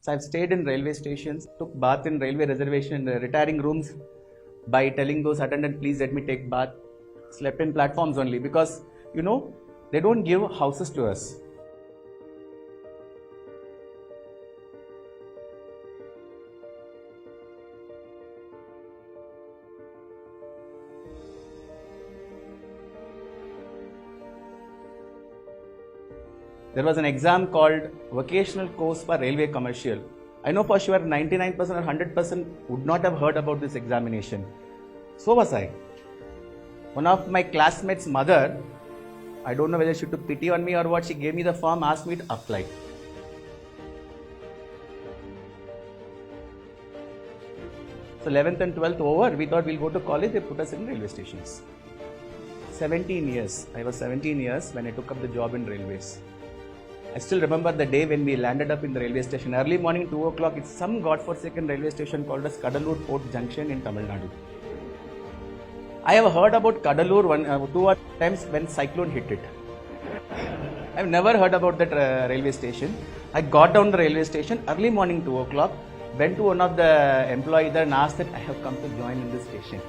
So I've stayed in railway stations, took bath in railway reservation, retiring rooms by telling those attendant, please let me take bath. Slept in platforms only because, they don't give houses to us. There was an exam called Vocational Course for Railway Commercial. I know for sure 99% or 100% would not have heard about this examination. So was I. One of my classmates' mother, I don't know whether she took pity on me or what, she gave me the form, asked me to apply. So 11th and 12th over, we thought we'll go to college, they put us in railway stations. 17 years. I was 17 years when I took up the job in railways. I still remember the day when we landed up in the railway station. Early morning, 2 o'clock, it's some godforsaken railway station called as Kadalur Port Junction in Tamil Nadu. I have heard about Kadalur two times when cyclone hit it. I've never heard about that railway station. I got down the railway station, early morning, 2 o'clock, went to one of the employees there and asked that I have come to join in this station.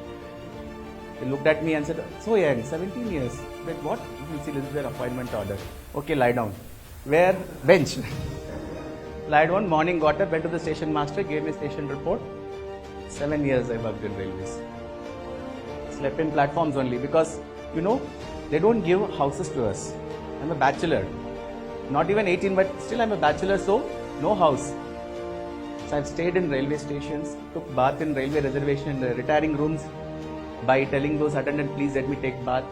They looked at me and said, so young, 17 years. But what? You will see, this is their appointment order. Okay, lie down. Where? Bench. Lied down, morning got up, went to the station master, gave me station report. 7 years I worked in railways. Slept in platforms only because, they don't give houses to us. I'm a bachelor. Not even 18, but still I'm a bachelor, so no house. So I've stayed in railway stations, took bath in railway reservation, retiring rooms by telling those attendant, please let me take bath.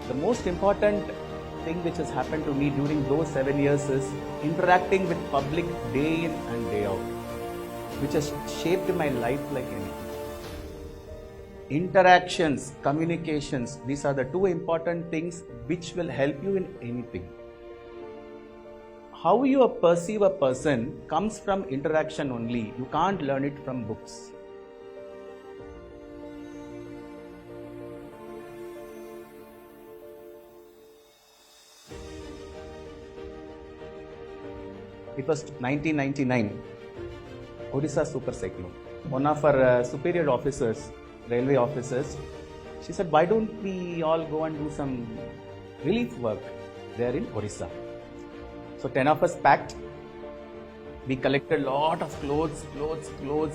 The most important thing which has happened to me during those 7 years is interacting with public day in and day out, which has shaped my life like anything. Interactions, communications, these are the two important things which will help you in anything. How you perceive a person comes from interaction only. You can't learn it from books. It was 1999, Odisha super cyclone. One of our superior officers, railway officers, she said, why don't we all go and do some relief work there in Odisha? So 10 of us packed. We collected a lot of clothes,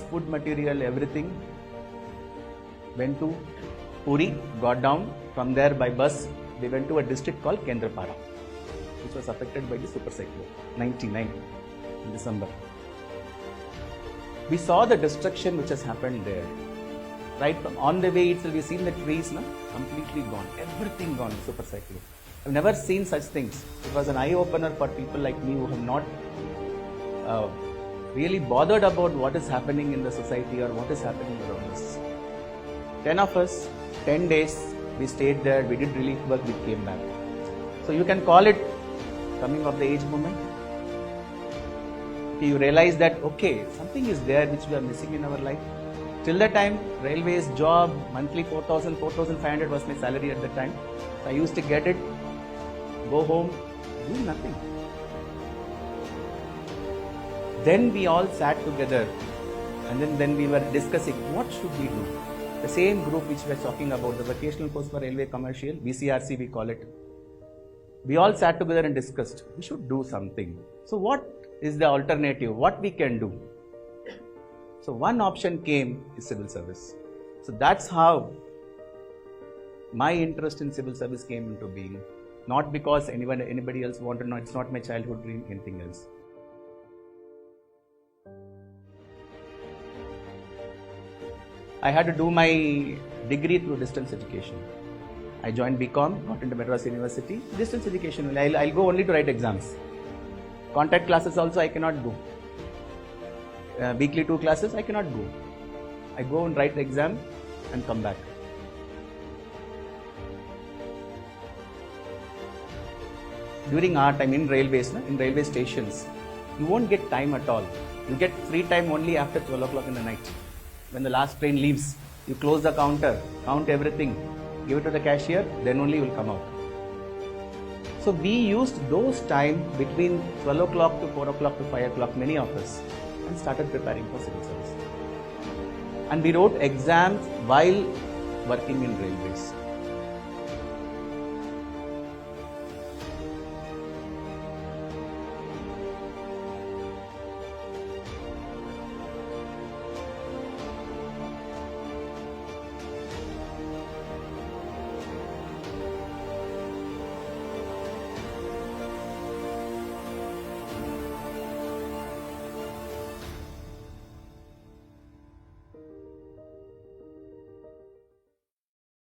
food material, everything. Went to Puri, got down. From there by bus, we went to a district called Kendrapara, which was affected by the super cyclone, 99 in December. We saw the destruction which has happened there. Right from on the way itself, we've seen the trees completely gone, everything gone, super cyclone. I've never seen such things. It was an eye-opener for people like me who have not really bothered about what is happening in the society or what is happening around us. 10 of us, 10 days, we stayed there, we did relief work, we came back. So you can call it coming of the age moment. You realize that, okay, something is there which we are missing in our life. Till that time, railways, job, monthly 4,000, 4,500 was my salary at the time. So I used to get it, go home, do nothing. Then we all sat together and then we were discussing what should we do. The same group which we are talking about, the Vocational Course for Railway Commercial, VCRC we call it. We all sat together and discussed, we should do something. So what is the alternative? What we can do? So one option came is civil service. So that's how my interest in civil service came into being. Not because anybody else wanted, no, it's not my childhood dream, anything else. I had to do my degree through distance education. I joined BCom, got into Madras University. Distance education, I'll go only to write exams. Contact classes also I cannot go. Weekly 2 classes I cannot go. I go and write the exam and come back. During our time in railways, in railway stations, you won't get time at all. You get free time only after 12 o'clock in the night. When the last train leaves, you close the counter, count everything, give it to the cashier, then only you will come out. So we used those time between 12 o'clock to 4 o'clock to 5 o'clock, many of us, and started preparing for civil service. And we wrote exams while working in railways.